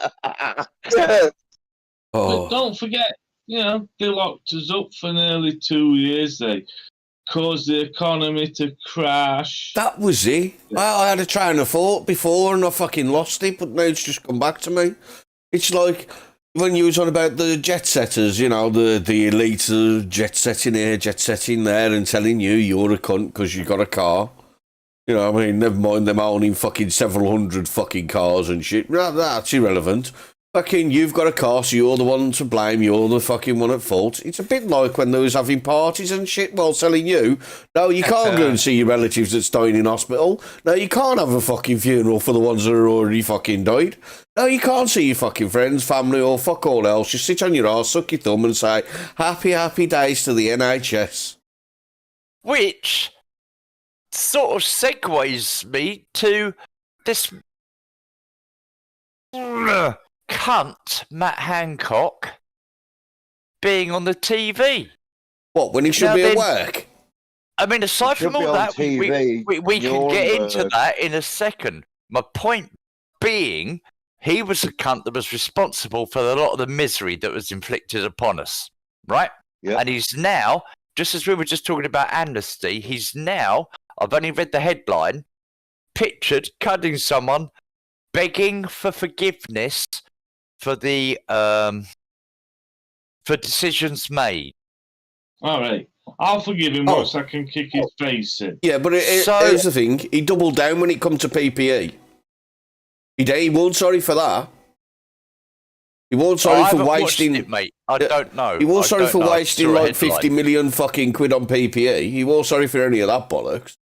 Yeah. Oh. But don't forget, they locked us up for nearly 2 years. They caused the economy to crash. That was it. I had a train of thought before and I fucking lost it, but now it's just come back to me. It's like when you was on about the jet setters, the elite jet setting here, jet setting there, and telling you're a cunt because you got a car. I mean, never mind them owning fucking several hundred fucking cars and shit. That's irrelevant. Fucking, you've got a car, so you're the one to blame. You're the fucking one at fault. It's a bit like when they was having parties and shit while telling you, no, you can't go and see your relatives that's dying in hospital. No, you can't have a fucking funeral for the ones that are already fucking died. No, you can't see your fucking friends, family, or fuck all else. You sit on your arse, suck your thumb, and say, happy days to the NHS. Which sort of segues me to this cunt, Matt Hancock, being on the TV. What, when he should be at work? I mean, aside should from be all on that, we TV, can get into Nuremberg. that in a second. My point being, he was a cunt that was responsible for a lot of the misery that was inflicted upon us, right? Yeah. And he's now, just as we were just talking about amnesty, he's now, I've only read the headline, pictured cutting someone, begging for forgiveness for the for decisions made. All right. I'll forgive him Oh. once I can kick his face in. Yeah, but So- here's the thing. He doubled down when it come to PPE. He wasn't sorry for that. He wasn't I sorry for haven't watched wasting it, mate. I don't know. He wasn't I sorry don't for know. I wasting saw a like 50 headline. million fucking quid on PPE. He wasn't sorry for any of that bollocks.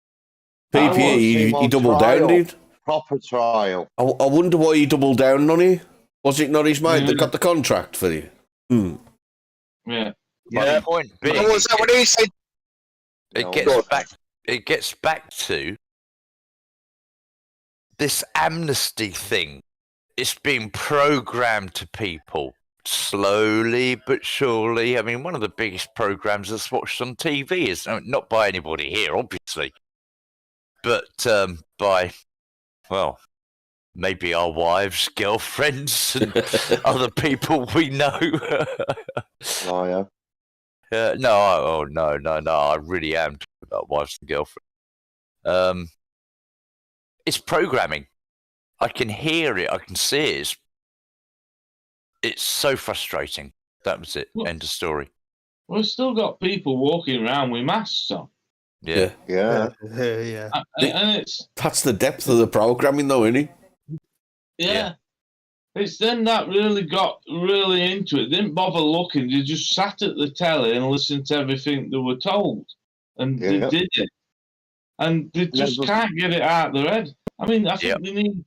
PPE, he doubled down, did. Proper trial. I wonder why he doubled down on it. Was it not his mate that got the contract for you? Yeah. My point being, What was that when he said? it gets back to this amnesty thing. It's being programmed to people slowly but surely. I mean, one of the biggest programs that's watched on TV is not by anybody here, obviously, but by, well, maybe our wives, girlfriends, and other people we know. Liar. No, I really am talking about wives and girlfriends. It's programming. I can hear it. I can see it. It's so frustrating. That was it. Well, End of story. We've still got people walking around with masks on. Yeah. Yeah. Yeah. And it's, That's the depth of the programming, though, isn't it? yeah. It's them that really got really into it. Didn't bother looking. They just sat at the telly and listened to everything they were told. And they did it. And they just can't get it out of their head. I mean, I think they need...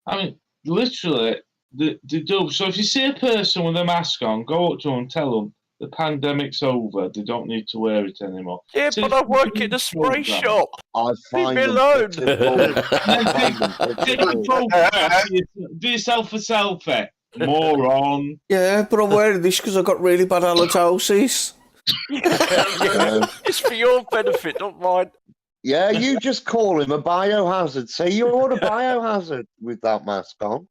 I mean, literally, they do. So if you see a person with a mask on, go up to them and tell them the pandemic's over. They don't need to wear it anymore. Yeah, So but I work in a spray shop. I find me them alone. Take a photo. Do yourself a selfie. Moron. Yeah, but I'm wearing this because I've got really bad halitosis. It's for your benefit, not mine. Yeah, you just call him a biohazard. Say you're a biohazard with that mask on.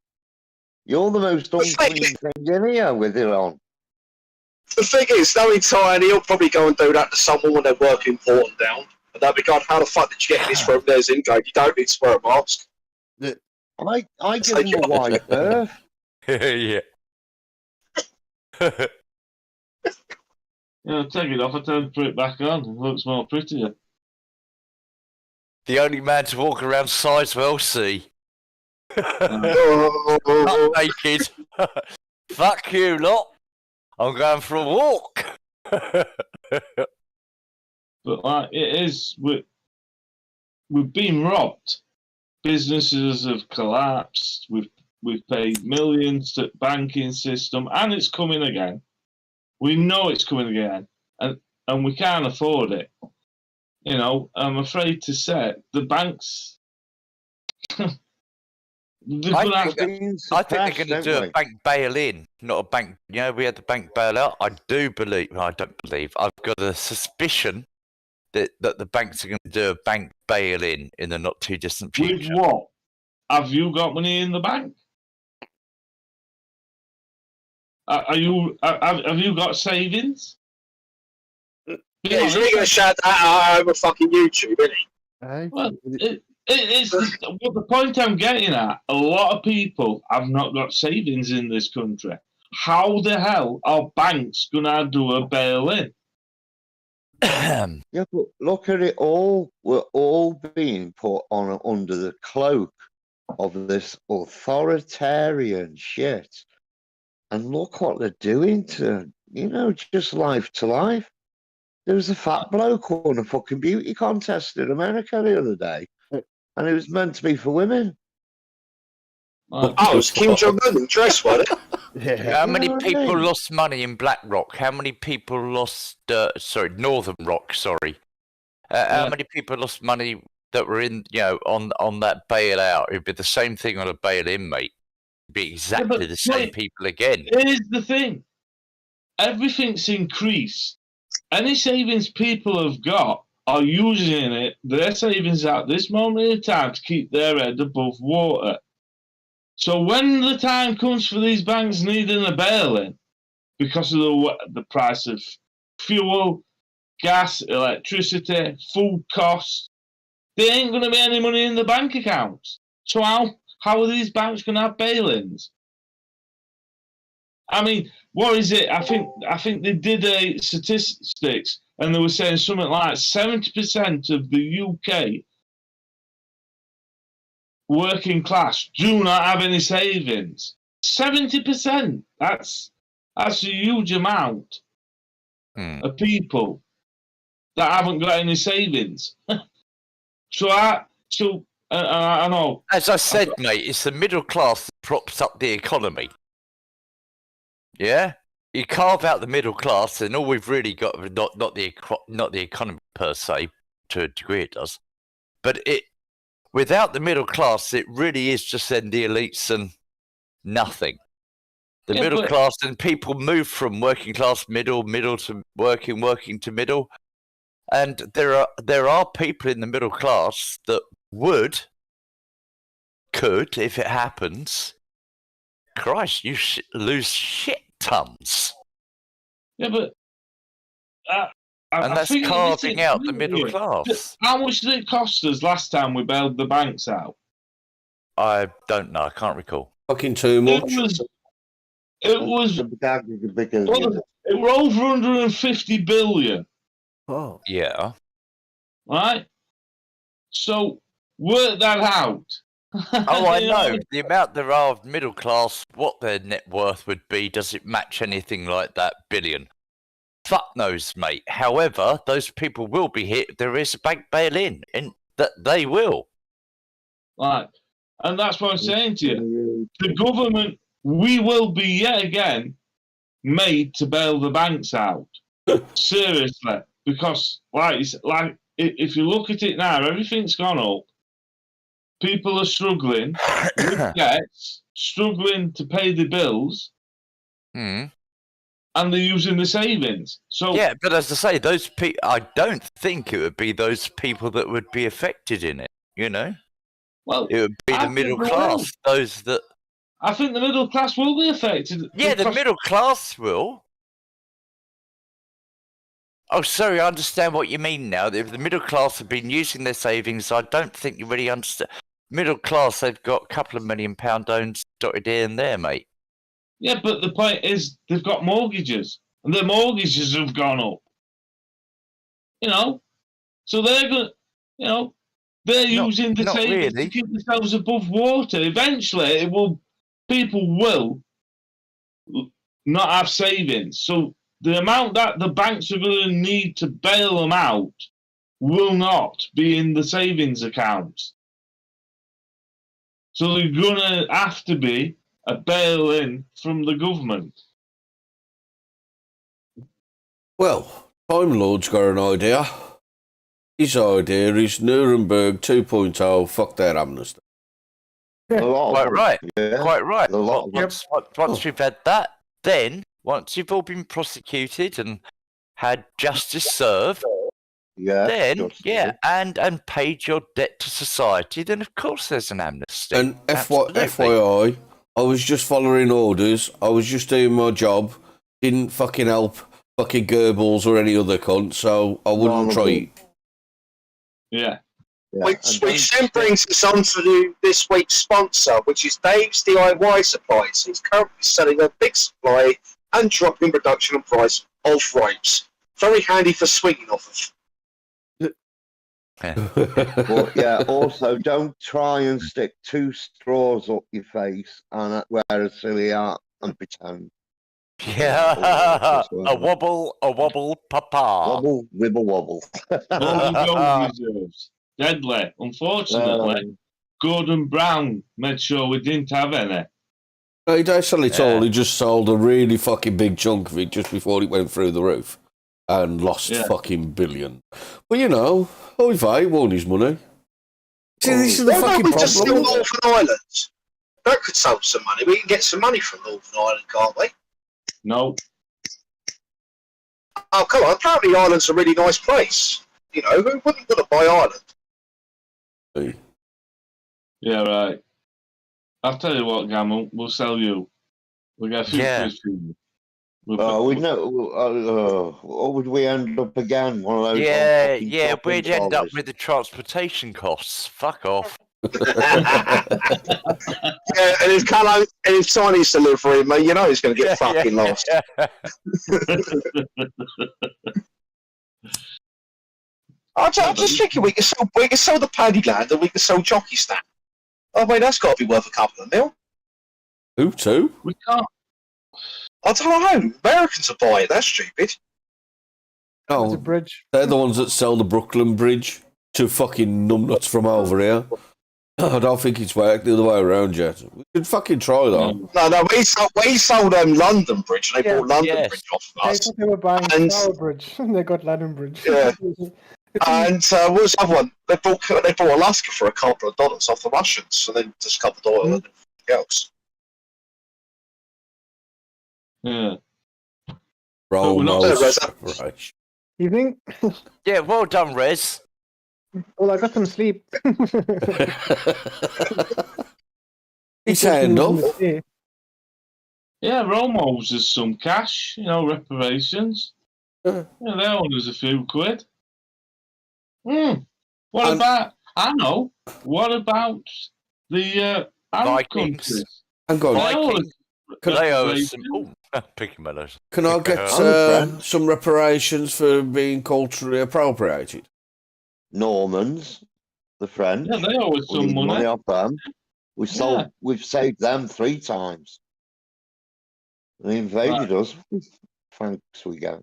You're the most unclean thing in here with it on. The thing is, knowing Tiny, he'll probably go and do that to someone when they're working important down. And they'll be going, how the fuck did you get in this room? There's Ingrid. You don't need to wear a mask. I give him a wide berth. Yeah. Yeah, take it off. I tend to put it back on. It looks more prettier. The only man to walk around Sizewell C. Oh, Not naked. Fuck you lot. I'm going for a walk. But like, it is, we've been robbed. Businesses have collapsed. We've paid millions to the banking system, and it's coming again. We know it's coming again, and we can't afford it. You know, I'm afraid to say the banks. I think they're going to do a bank bail-in, not a bank. You know, we had the bank bail-out. I don't believe. I've got a suspicion that the banks are going to do a bank bail-in in the not too distant future. With what? Have you got money in the bank? Have you got savings? yeah, he's really going to shout that out over fucking YouTube, isn't he? Well, it's well, the point I'm getting at. A lot of people have not got savings in this country. How the hell are banks gonna do a bail-in? Yeah, but look at it all. We're all being put on under the cloak of this authoritarian shit. And look what they're doing to, just life to life. There was a fat bloke who won a fucking beauty contest in America the other day. And it was meant to be for women. Oh, it was Kim Jong-un in dress, wasn't it? Yeah. How many people lost money in BlackRock? How many people lost, Northern Rock, sorry. How many people lost money that were in, on that bailout? It'd be the same thing on a bail-in, mate. It'd be exactly the same people again. Here's the thing. Everything's increased. Any savings people have got are using their savings at this moment in time to keep their head above water. So when the time comes for these banks needing a bail-in because of the price of fuel, gas, electricity, food costs, there ain't going to be any money in the bank accounts. So how are these banks going to have bail-ins? I mean, what is it? I think they did a statistics, and they were saying something like 70% of the UK working class do not have any savings. 70%. That's a huge amount of people that haven't got any savings. I know. As I said, mate, it's the middle class that props up the economy. Yeah, you carve out the middle class, and all we've really got not the economy per se. To a degree, it does, but without the middle class, it really is just then the elites and nothing. The middle class, and people move from working class, middle to working to middle, and there are people in the middle class that could, if it happens, Christ, you lose shit tons. Yeah, but and that's carving out the middle class. How much did it cost us last time we bailed the banks out? I don't know. I can't recall. Fucking too much. It was over 150 billion. Oh. Yeah. Right? So, work that out. Oh, I know. The amount there are of middle class, what their net worth would be, does it match anything like that billion? Fuck knows, mate. However, those people will be hit. There is a bank bail-in, and that they will. Right. And that's what I'm saying to you. The government, we will be yet again made to bail the banks out. Seriously. Because, if you look at it now, everything's gone up. People are struggling with debts, struggling to pay the bills. And they're using the savings. So yeah, but as I say, those people, I don't think it would be those people that would be affected in it. You know, well, it would be the middle class. Those that I think the middle class will be affected. Yeah, the middle class will. Oh, sorry, I understand what you mean now. If the middle class have been using their savings, I don't think you really understand. Middle class, they've got a couple of £1 million loans dotted here and there, mate. Yeah, but the point is, they've got mortgages, and their mortgages have gone up. You know, so they're going. You know, they're using the savings to keep themselves above water. Eventually, people will not have savings. So the amount that the banks are going to need to bail them out will not be in the savings accounts. So they're going to have to be a bail-in from the government. Well, Time Lord's got an idea. His idea is Nuremberg 2.0, fuck their amnesty. Quite right. Yeah. Quite right. A lot of Once you've had that, then once you've all been prosecuted and had justice served, then and paid your debt to society, then of course there's an amnesty. And FYI, I was just following orders. I was just doing my job. Didn't fucking help fucking Goebbels or any other cunt, so I wouldn't try it. Yeah. Which then brings us on to this week's sponsor, which is Dave's DIY Supplies. He's currently selling a big supply and dropping production and price of ropes. Very handy for swinging off of. But yeah, also don't try and stick 2 straws up your face and wear a silly hat and pretend. Yeah, a wobble, papa. Wobble, wibble, wobble. Reserves. Deadly. Unfortunately, Gordon Brown made sure we didn't have any. He don't sell it all. He just sold a really fucking big chunk of it just before it went through the roof and lost fucking billion. But you know, he won his money. See, this is the fucking just steal problem. Northern Ireland. That could save some money. We can get some money from Northern Ireland, can't we? No. Oh, come on. Apparently Ireland's a really nice place. You know, who wouldn't want to buy Ireland? Yeah, right. I'll tell you what, Gammon, we'll sell you. We'll get a few quid for you. We know. Or would we end up again? One of those. Yeah, we'd end up with the transportation costs. Fuck off. Yeah, and if Chinese delivery, mate, you know he's going to get fucking lost. I'm just thinking we can sell the Paddyland and we can sell Jockey Stand. I mean, that's got to be worth a couple of mil. Who to? We can't. I don't know. Americans will buy it. That's stupid. It's a Oh, bridge. they're the ones that sell the Brooklyn Bridge to fucking numbnuts from over here. I don't think it's worked the other way around yet. We could fucking try that. No, we sold London Bridge, and they Yeah. bought London Yes. Bridge off of They us. thought they were buying And- Tower Bridge. They got London Bridge. Yeah. It's And what was the other one? They bought Alaska for a couple of dollars off the Russians, and then just a couple of dollars and everything else. Yeah. Roll we're not no there, Reza. separation. evening. Yeah, well done, Rez. Well, I got some sleep. He's hand off. Yeah. Yeah, Rome owes us some cash, reparations. Yeah. Yeah, they owe us a few quid. What And- about, I know, what about the Arab Vikings. countries? Hang on. They owe us Vikings. They owe us some. reparations. Oh, picking mellows. Can I get some reparations for being culturally appropriated? Normans, the French. Yeah, they owe us We some need money. off them. We've saved them 3 times. They invaded us. Thanks, we go.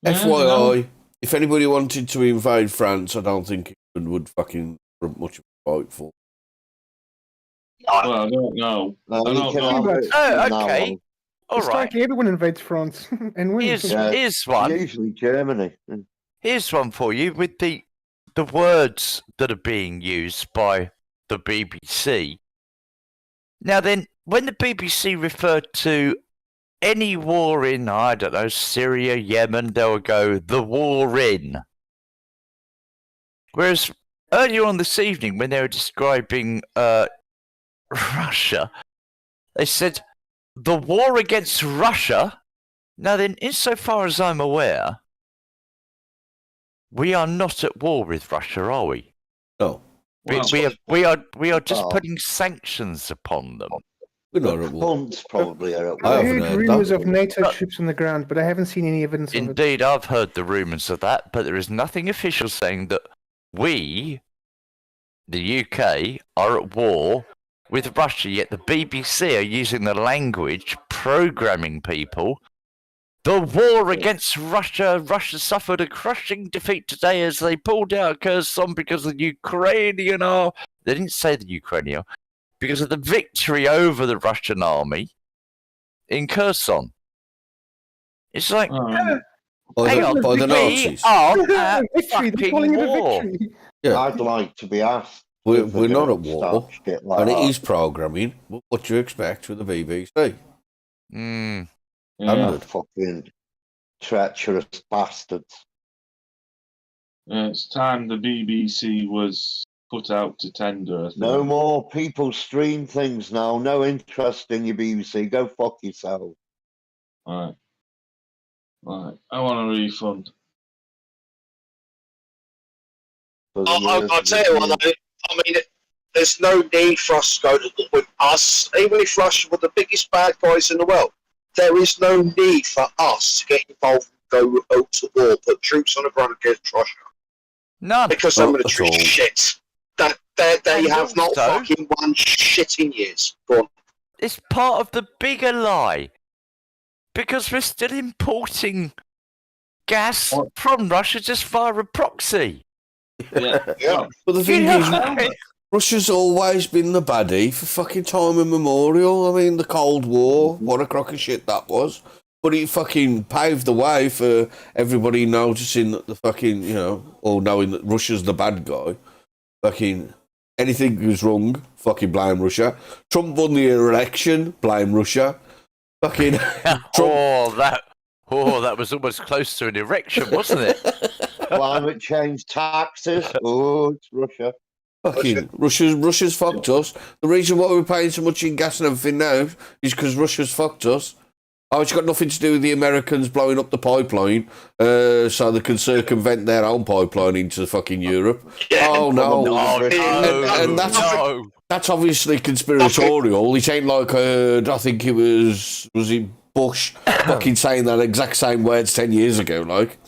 Yeah, FYI, if anybody wanted to invade France, I don't think England would fucking put much of a fight for. Well, I don't know. No, I we don't can know. have it Oh, from now okay. on. All right. Historically, everyone invades France and wins. Here's, Yeah. here's one. Usually Germany. Here's one for you with the words that are being used by the BBC. Now then, when the BBC referred to any war in, I don't know, Syria, Yemen, they'll go, the war in. Whereas earlier on this evening, when they were describing Russia, they said, the war against Russia. Now then, insofar as I'm aware, we are not at war with Russia, are we? No, Well, We are just Oh. putting sanctions upon them. we're not at war. Punts probably are at I I war. haven't heard heard rumors that. of NATO troops on the ground, but I haven't seen any evidence of it. Indeed, I've heard the rumours of that, but there is nothing official saying that we, the UK, are at war with Russia, yet the BBC are using the language, programming people. The war against Russia. Russia suffered a crushing defeat today as they pulled out Kherson because the Ukrainian are. They didn't say the Ukrainian, because of the victory over the Russian army in Kherson. It's like, um, hang on, By the we Nazis. are at Victory, they're fucking calling it a war. victory. Yeah, I'd like to be asked. we're if they're not gonna at war, start shit like and it that. is programming. What do you expect with the BBC? Mm. yeah. Standard. Fucking treacherous bastards. It's time the BBC was put out to tender. I think. No more people stream things now. No interest in your BBC. Go fuck yourself. Right. I want a refund. For the I'll years tell you of what, though, I mean, there's no need for us to go to war with us, even if Russia were the biggest bad guys in the world. There is no need for us to get involved and go out to war, put troops on the ground against Russia. None. Because some Not of the at troops all. shit. They And have not also- fucking won shit in years. Go on. It's part of the bigger lie. Because we're still importing gas What? from Russia just via a proxy. Yeah. Yeah. But the You thing know, is, Russia's always been the baddie for fucking time immemorial. I mean, the Cold War, what a crock of shit that was. But it fucking paved the way for everybody noticing that the fucking, or knowing that Russia's the bad guy. Fucking anything goes wrong, fucking blame Russia. Trump won the election, blame Russia. Fucking Trump. that was almost close to an erection, wasn't it? climate change, taxes. Oh, it's Russia. Fucking Russia's fucked us. The reason why we're paying so much in gas and everything now is because Russia's fucked us. Oh, it's got nothing to do with the Americans blowing up the pipeline so they can circumvent their own pipeline into fucking Europe. Yeah. Oh, no. And That's obviously conspiratorial. It ain't like I think it was it Bush fucking saying that exact same words 10 years ago, like.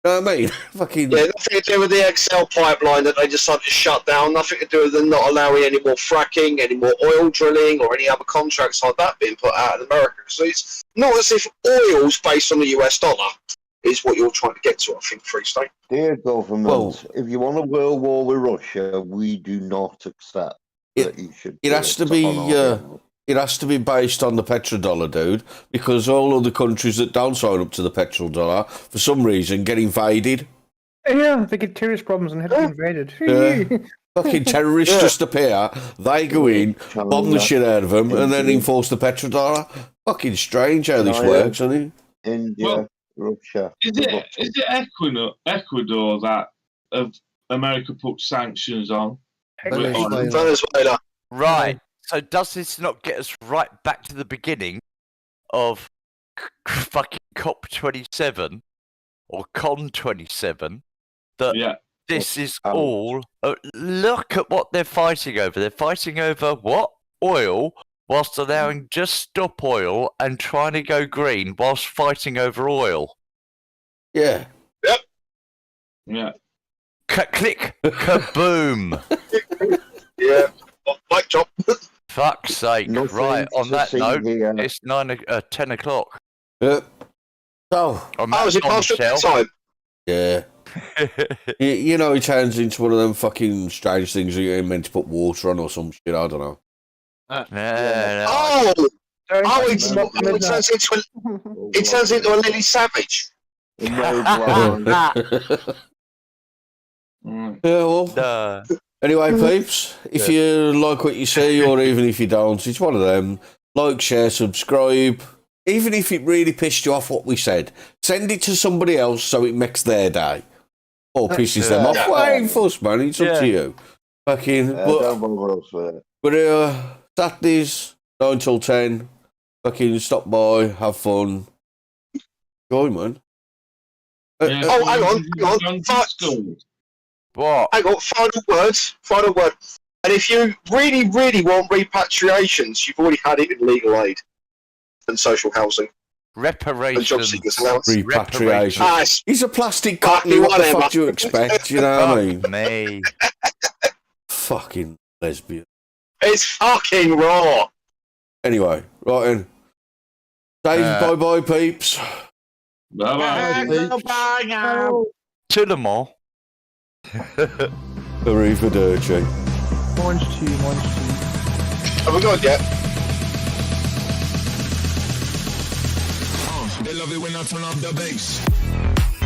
You know what I mean? Fucking. Yeah, nothing to do with the XL pipeline that they decided to shut down. Nothing to do with them not allowing any more fracking, any more oil drilling, or any other contracts like that being put out in America. So it's not as if oil's based on the US dollar is what you're trying to get to, I think, Free State. Dear government, Well- if you want a world war with Russia, we do not accept that you should. It do has to be. on our ground. It has to be based on the petrodollar, dude, because all other countries that don't sign up to the petrodollar, for some reason, get invaded. Yeah, they get terrorist problems and have to be invaded. Yeah. Fucking terrorists just appear, they go in, bomb the shit out of them, and then enforce the petrodollar. Fucking strange how this works, isn't it? India, Well, Russia. Is it Ecuador that America put sanctions on? Venezuela. Venezuela. Right. So does this not get us right back to the beginning of fucking COP27 or CON27? That Yeah. this is all. Look at what they're fighting over. They're fighting over what? Oil, whilst allowing just stop oil and trying to go green whilst fighting over oil. Yeah. Yeah. Click, kaboom. Yeah. Mic drop. Fuck's sake. Nothing Right, on to that see note, here. it's 10 o'clock. Yeah. So, On Oh, is it past your bombshell. time? yeah. You know, it turns into one of them fucking strange things that you're meant to put water on or some shit, I don't know. No. Oh, it Midnight. turns into a Lily Savage. No blind. Mm. Yeah, well. No. Anyway, peeps, if you like what you see, or even if you don't, it's one of them. Like, share, subscribe. Even if it really pissed you off what we said, send it to somebody else so it makes their day. Or pisses them off. Well, ain't fuss, man. It's up to you. Fucking. Don't bother us with it. But Saturdays, 9 till 10. Fucking stop by, have fun. Enjoy, man. Yeah. Oh, hang on. What? I got final word. And if you really, really want repatriations, you've already had it in legal aid and social housing and job Reparations. seekers allowance. Repatriation. Ah, it's He's a plastic cockney. What the fuck do you expect? You know what I mean? Fuck me. Fucking lesbian. it's fucking raw. Anyway, right then. Say bye-bye, peeps. Bye bye. To the mall. Arrivederci. Orange tea. Have we got yet? They love it when I turn up the bass.